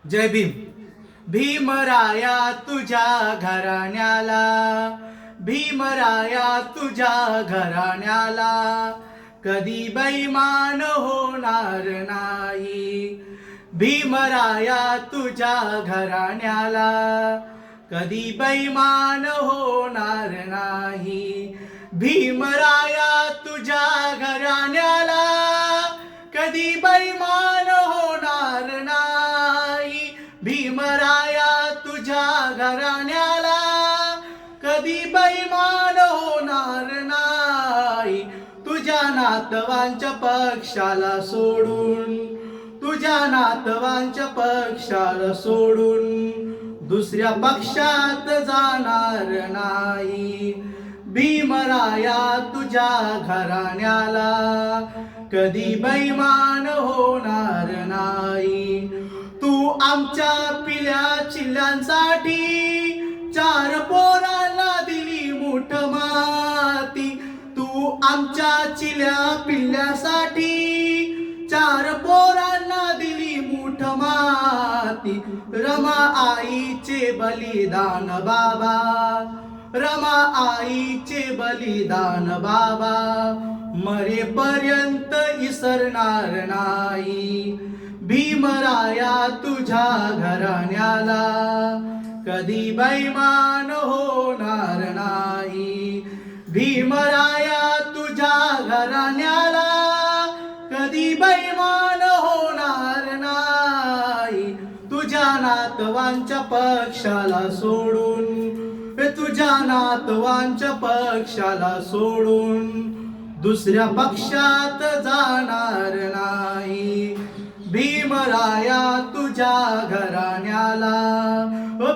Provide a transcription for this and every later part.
जय भीम. भीमराया तुझ्या घराण्याला, भीमराया तुझ्या घराण्याला कधी बैमान होणार नाही. भीमराया तुझ्या घराण्याला कधी बैमान होणार नाही. भीमराया तुझ्या घराण्याला कधी बैमान होणार नाही. भीमराया तुझ्या घराण्याला कधी बैमान होणार नाही. तुझ्या नातवांच्या पक्षाला सोडून, तुझ्या नातवांच्या पक्षाला सोडून दुसऱ्या पक्षात जाणार नाही. भीमराया तुझ्या घराण्याला कधी बैमान होणार नाही. तू आमच्या पिल्या चिल्ल्यांसाठी 4 पोरांना दिली मूठ माती. तू आमच्या चिल्या पिल्ल्यासाठी 4 पोरांना दिली मूठ माती. रमा आईचे बलिदान बाबा, रमा आईचे बलिदान बाबा मरेपर्यंत इसरणार नाही. भीमराया तुझ्या घराण्याला कधी बैमान होणार नाही. भीमराया तुझ्या घराण्याला कधी बैमान होणार नाही. तुझ्या नातवांच्या पक्षाला सोडून, तुझ्या नातवांच्या पक्षाला सोडून दुसऱ्या पक्षात जाणार नाही. भीमराया तुझ्या घराण्याला,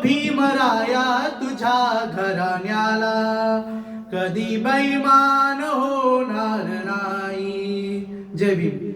भीमराया तुझ्या घराण्याला कधी बैमान होणार नाही. जय भीम.